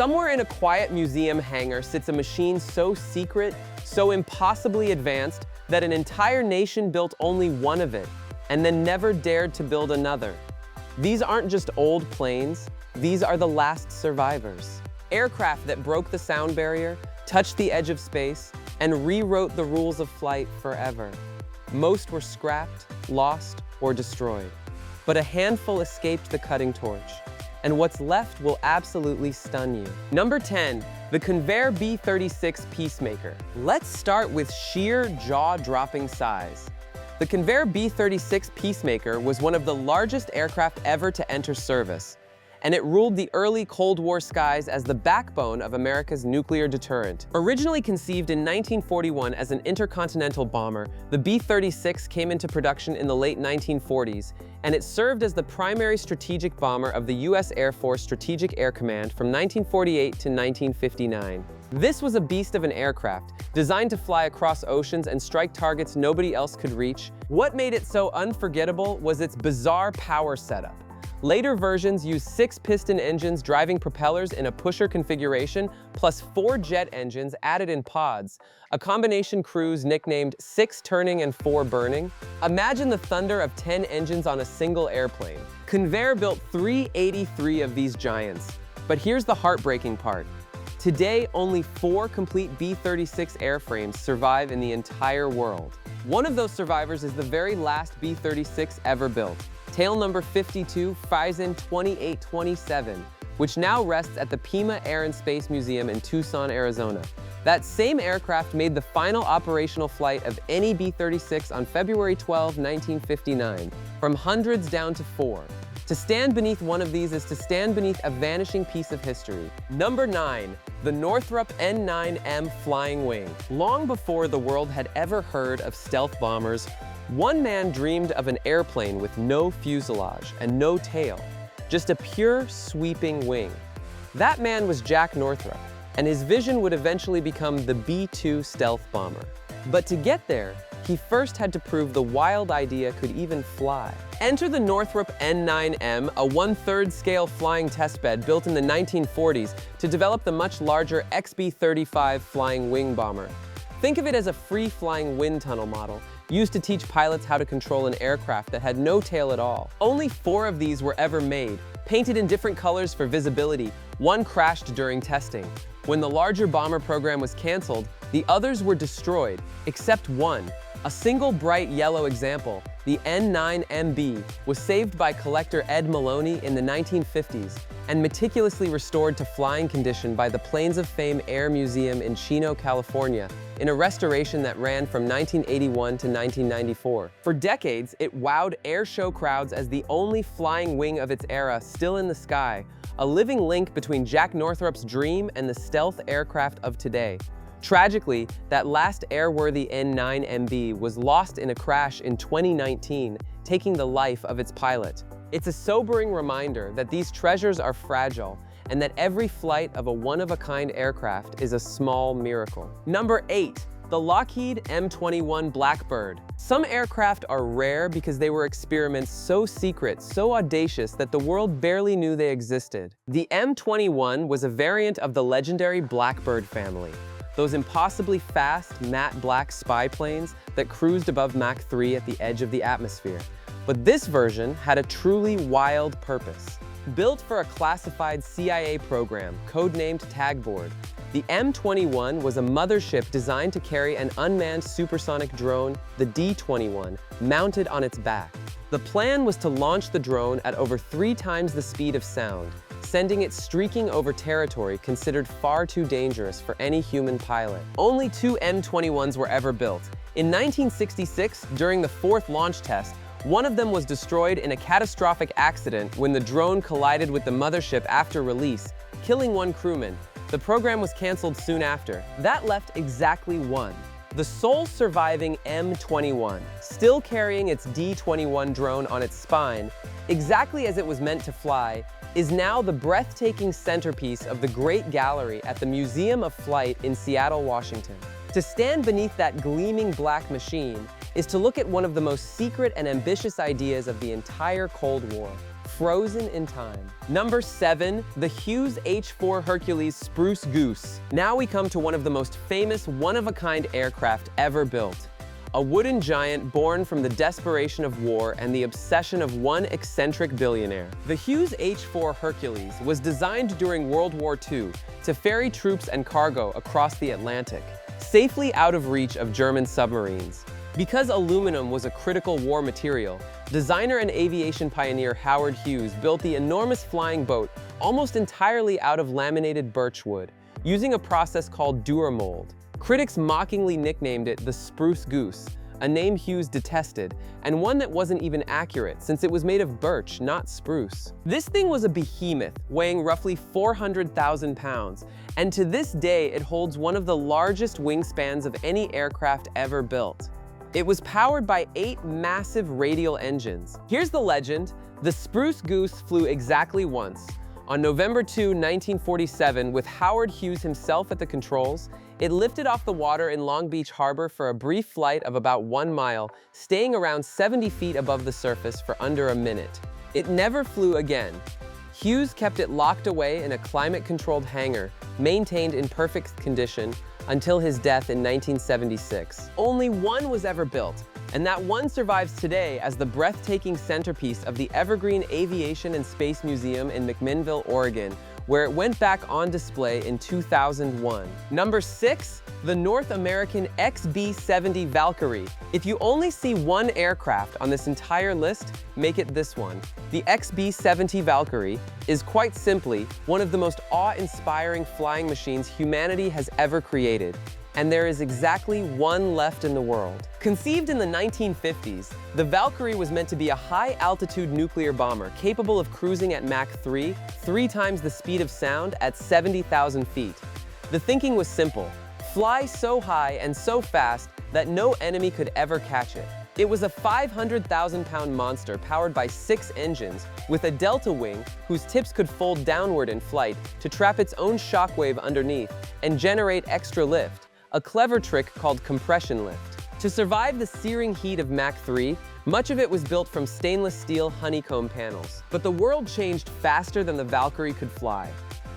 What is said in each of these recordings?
Somewhere in a quiet museum hangar sits a machine so secret, so impossibly advanced, that an entire nation built only one of it, and then never dared to build another. These aren't just old planes, these are the last survivors. Aircraft that broke the sound barrier, touched the edge of space, and rewrote the rules of flight forever. Most were scrapped, lost, or destroyed. But a handful escaped the cutting torch, and what's left will absolutely stun you. Number 10, the Convair B-36 Peacemaker. Let's start with sheer jaw-dropping size. The Convair B-36 Peacemaker was one of the largest aircraft ever to enter service, and it ruled the early Cold War skies as the backbone of America's nuclear deterrent. Originally conceived in 1941 as an intercontinental bomber, the B-36 came into production in the late 1940s, and it served as the primary strategic bomber of the U.S. Air Force Strategic Air Command from 1948 to 1959. This was a beast of an aircraft, designed to fly across oceans and strike targets nobody else could reach. What made it so unforgettable was its bizarre power setup. Later versions used 6 piston engines driving propellers in a pusher configuration, plus 4 jet engines added in pods, a combination cruise nicknamed 6 turning and 4 burning. Imagine the thunder of 10 engines on a single airplane. Convair built 383 of these giants. But here's the heartbreaking part. Today, only 4 complete B-36 airframes survive in the entire world. One of those survivors is the very last B-36 ever built. Tail number 52 Phison 2827, which now rests at the Pima Air and Space Museum in Tucson, Arizona. That same aircraft made the final operational flight of any B-36 on February 12, 1959, from hundreds down to 4. To stand beneath one of these is to stand beneath a vanishing piece of history. Number 9, the Northrop N9M Flying Wing. Long before the world had ever heard of stealth bombers, one man dreamed of an airplane with no fuselage and no tail, just a pure, sweeping wing. That man was Jack Northrop, and his vision would eventually become the B-2 stealth bomber. But to get there, he first had to prove the wild idea could even fly. Enter the Northrop N9M, a 1/3 scale flying testbed built in the 1940s to develop the much larger XB-35 flying wing bomber. Think of it as a free-flying wind tunnel model, used to teach pilots how to control an aircraft that had no tail at all. Only 4 of these were ever made, painted in different colors for visibility. One crashed during testing. When the larger bomber program was canceled, the others were destroyed, except one. A single bright yellow example, the N9MB, was saved by collector Ed Maloney in the 1950s and meticulously restored to flying condition by the Planes of Fame Air Museum in Chino, California, in a restoration that ran from 1981 to 1994. For decades, it wowed air show crowds as the only flying wing of its era still in the sky, a living link between Jack Northrop's dream and the stealth aircraft of today. Tragically, that last airworthy N9MB was lost in a crash in 2019, taking the life of its pilot. It's a sobering reminder that these treasures are fragile and that every flight of a one-of-a-kind aircraft is a small miracle. Number 8, the Lockheed M21 Blackbird. Some aircraft are rare because they were experiments so secret, so audacious that the world barely knew they existed. The M21 was a variant of the legendary Blackbird family. Those impossibly fast, matte black spy planes that cruised above Mach 3 at the edge of the atmosphere. But this version had a truly wild purpose. Built for a classified CIA program, codenamed Tagboard, the M21 was a mothership designed to carry an unmanned supersonic drone, the D-21, mounted on its back. The plan was to launch the drone at over 3 times the speed of sound, sending it streaking over territory considered far too dangerous for any human pilot. Only 2 M21s were ever built. In 1966, during the 4th launch test, one of them was destroyed in a catastrophic accident when the drone collided with the mothership after release, killing 1 crewman. The program was canceled soon after. That left exactly 1. The sole surviving M21, still carrying its D-21 drone on its spine, exactly as it was meant to fly, is now the breathtaking centerpiece of the Great Gallery at the Museum of Flight in Seattle, Washington. To stand beneath that gleaming black machine is to look at one of the most secret and ambitious ideas of the entire Cold War. frozen in time. Number 7, the Hughes H-4 Hercules Spruce Goose. Now we come to one of the most famous one-of-a-kind aircraft ever built. A wooden giant born from the desperation of war and the obsession of one eccentric billionaire. The Hughes H-4 Hercules was designed during World War II to ferry troops and cargo across the Atlantic, safely out of reach of German submarines. Because aluminum was a critical war material, designer and aviation pioneer Howard Hughes built the enormous flying boat almost entirely out of laminated birch wood, using a process called Duramold. Critics mockingly nicknamed it the Spruce Goose, a name Hughes detested, and one that wasn't even accurate since it was made of birch, not spruce. This thing was a behemoth, weighing roughly 400,000 pounds, and to this day it holds one of the largest wingspans of any aircraft ever built. It was powered by 8 massive radial engines. Here's the legend: the Spruce Goose flew exactly once. On November 2, 1947, with Howard Hughes himself at the controls, it lifted off the water in Long Beach Harbor for a brief flight of about 1 mile, staying around 70 feet above the surface for under a minute. It never flew again. Hughes kept it locked away in a climate-controlled hangar, maintained in perfect condition, until his death in 1976. Only one was ever built, and that one survives today as the breathtaking centerpiece of the Evergreen Aviation and Space Museum in McMinnville, Oregon, where it went back on display in 2001. Number 6, the North American XB-70 Valkyrie. If you only see one aircraft on this entire list, make it this one. The XB-70 Valkyrie is quite simply one of the most awe-inspiring flying machines humanity has ever created. And there is exactly one left in the world. Conceived in the 1950s, the Valkyrie was meant to be a high-altitude nuclear bomber capable of cruising at Mach 3, 3 times the speed of sound at 70,000 feet. The thinking was simple: fly so high and so fast that no enemy could ever catch it. It was a 500,000-pound monster powered by 6 engines, with a delta wing whose tips could fold downward in flight to trap its own shockwave underneath and generate extra lift, a clever trick called compression lift. To survive the searing heat of Mach 3, much of it was built from stainless steel honeycomb panels. But the world changed faster than the Valkyrie could fly.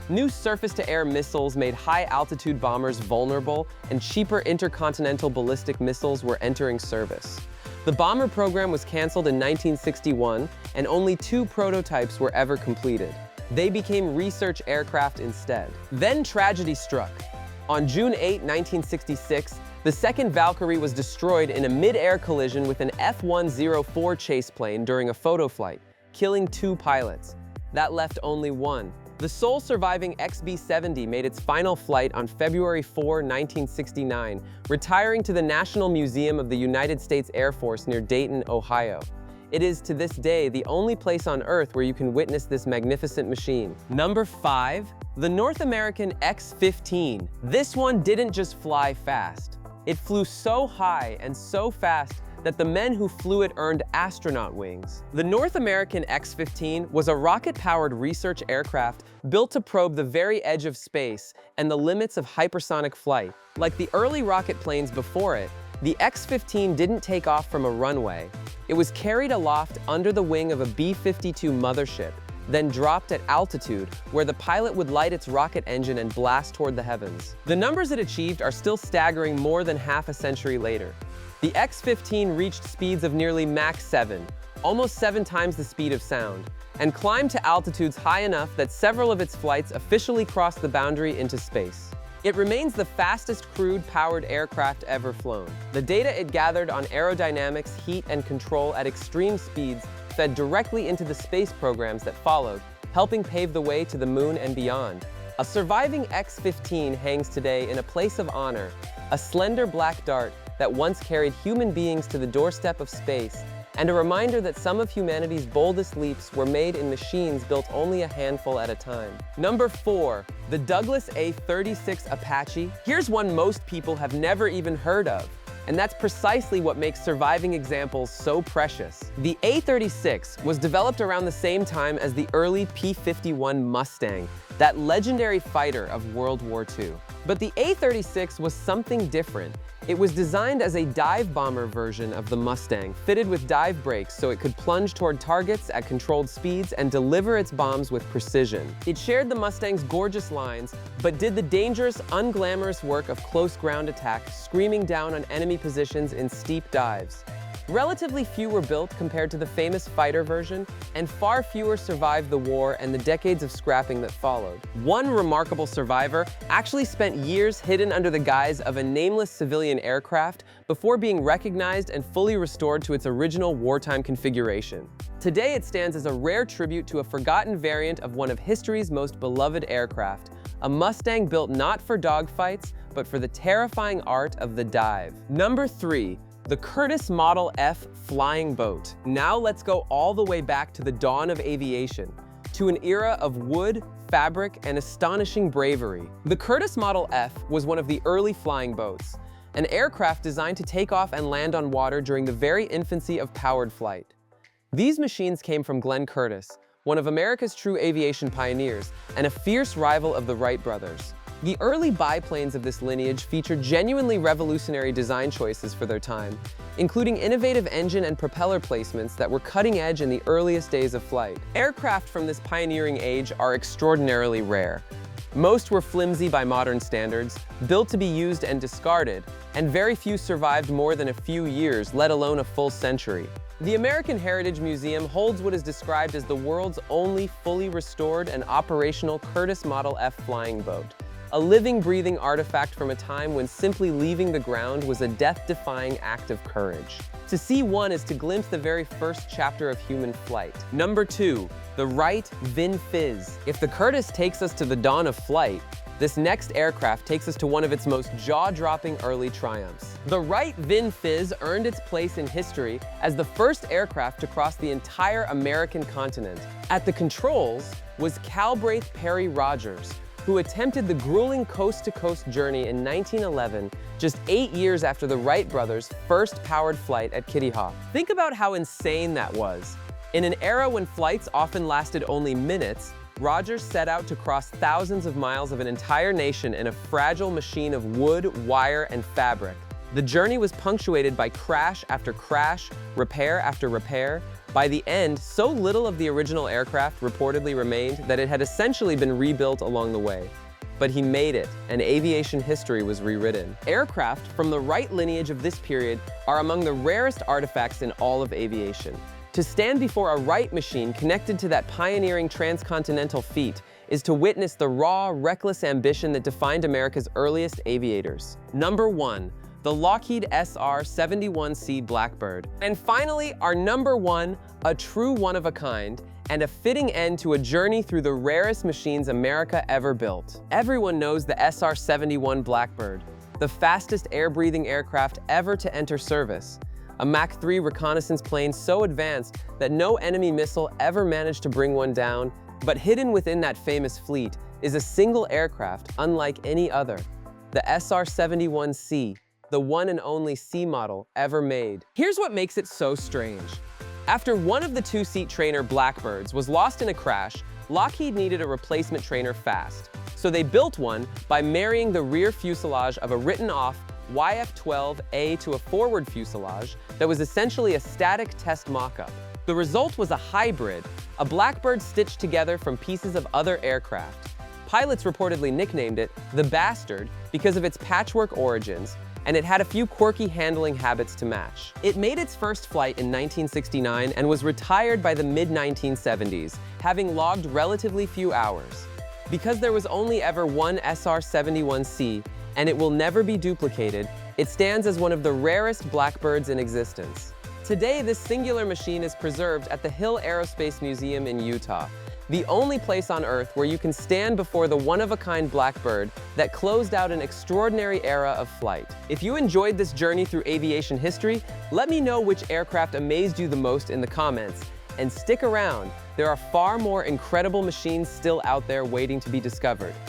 New surface-to-air missiles made high-altitude bombers vulnerable, and cheaper intercontinental ballistic missiles were entering service. The bomber program was canceled in 1961, and only 2 prototypes were ever completed. They became research aircraft instead. Then tragedy struck. On June 8, 1966, the second Valkyrie was destroyed in a mid-air collision with an F-104 chase plane during a photo flight, killing 2 pilots. That left only one. The sole surviving XB-70 made its final flight on February 4, 1969, retiring to the National Museum of the United States Air Force near Dayton, Ohio. It is, to this day, the only place on Earth where you can witness this magnificent machine. Number 5, the North American X-15. This one didn't just fly fast. It flew so high and so fast that the men who flew it earned astronaut wings. The North American X-15 was a rocket-powered research aircraft built to probe the very edge of space and the limits of hypersonic flight. Like the early rocket planes before it, the X-15 didn't take off from a runway. It was carried aloft under the wing of a B-52 mothership, then dropped at altitude, where the pilot would light its rocket engine and blast toward the heavens. The numbers it achieved are still staggering more than half a century later. The X-15 reached speeds of nearly Mach 7, almost 7 times the speed of sound, and climbed to altitudes high enough that several of its flights officially crossed the boundary into space. It remains the fastest crewed-powered aircraft ever flown. The data it gathered on aerodynamics, heat, and control at extreme speeds fed directly into the space programs that followed, helping pave the way to the moon and beyond. A surviving X-15 hangs today in a place of honor, a slender black dart that once carried human beings to the doorstep of space, and a reminder that some of humanity's boldest leaps were made in machines built only a handful at a time. Number 4, the Douglas A-36 Apache. Here's one most people have never even heard of, and that's precisely what makes surviving examples so precious. The A-36 was developed around the same time as the early P-51 Mustang, that legendary fighter of World War II. But the A-36 was something different. It was designed as a dive bomber version of the Mustang, fitted with dive brakes so it could plunge toward targets at controlled speeds and deliver its bombs with precision. It shared the Mustang's gorgeous lines, but did the dangerous, unglamorous work of close ground attack, screaming down on enemy positions in steep dives. Relatively few were built compared to the famous fighter version, and far fewer survived the war and the decades of scrapping that followed. One remarkable survivor actually spent years hidden under the guise of a nameless civilian aircraft before being recognized and fully restored to its original wartime configuration. Today it stands as a rare tribute to a forgotten variant of one of history's most beloved aircraft, a Mustang built not for dogfights, but for the terrifying art of the dive. Number 3. The Curtiss Model F flying boat. Now let's go all the way back to the dawn of aviation, to an era of wood, fabric, and astonishing bravery. The Curtiss Model F was one of the early flying boats, an aircraft designed to take off and land on water during the very infancy of powered flight. These machines came from Glenn Curtiss, one of America's true aviation pioneers, and a fierce rival of the Wright brothers. The early biplanes of this lineage featured genuinely revolutionary design choices for their time, including innovative engine and propeller placements that were cutting edge in the earliest days of flight. Aircraft from this pioneering age are extraordinarily rare. Most were flimsy by modern standards, built to be used and discarded, and very few survived more than a few years, let alone a full century. The American Heritage Museum holds what is described as the world's only fully restored and operational Curtiss Model F flying boat, a living, breathing artifact from a time when simply leaving the ground was a death-defying act of courage. To see one is to glimpse the very first chapter of human flight. Number 2. The Wright VinFizz. If the Curtiss takes us to the dawn of flight, this next aircraft takes us to one of its most jaw-dropping early triumphs. The Wright VinFizz earned its place in history as the first aircraft to cross the entire American continent. At the controls was Calbraith Perry Rogers, who attempted the grueling coast-to-coast journey in 1911, just 8 years after the Wright brothers' first powered flight at Kitty Hawk. Think about how insane that was. In an era when flights often lasted only minutes, Rogers set out to cross thousands of miles of an entire nation in a fragile machine of wood, wire, and fabric. The journey was punctuated by crash after crash, repair after repair. By the end, so little of the original aircraft reportedly remained that it had essentially been rebuilt along the way. But he made it, and aviation history was rewritten. Aircraft from the Wright lineage of this period are among the rarest artifacts in all of aviation. To stand before a Wright machine connected to that pioneering transcontinental feat is to witness the raw, reckless ambition that defined America's earliest aviators. Number 1. The Lockheed SR-71C Blackbird. And finally, our number 1, a true one-of-a-kind, and a fitting end to a journey through the rarest machines America ever built. Everyone knows the SR-71 Blackbird, the fastest air-breathing aircraft ever to enter service. A Mach 3 reconnaissance plane so advanced that no enemy missile ever managed to bring one down, but hidden within that famous fleet is a single aircraft unlike any other, the SR-71C, the one and only C model ever made. Here's what makes it so strange. After one of the two-seat trainer Blackbirds was lost in a crash, Lockheed needed a replacement trainer fast. So they built one by marrying the rear fuselage of a written-off YF-12A to a forward fuselage that was essentially a static test mock-up. The result was a hybrid, a Blackbird stitched together from pieces of other aircraft. Pilots reportedly nicknamed it the Bastard because of its patchwork origins, and it had a few quirky handling habits to match. It made its first flight in 1969 and was retired by the mid-1970s, having logged relatively few hours. Because there was only ever one SR-71C, and it will never be duplicated, it stands as one of the rarest Blackbirds in existence. Today, this singular machine is preserved at the Hill Aerospace Museum in Utah, the only place on Earth where you can stand before the one-of-a-kind Blackbird that closed out an extraordinary era of flight. If you enjoyed this journey through aviation history, let me know which aircraft amazed you the most in the comments. And stick around, there are far more incredible machines still out there waiting to be discovered.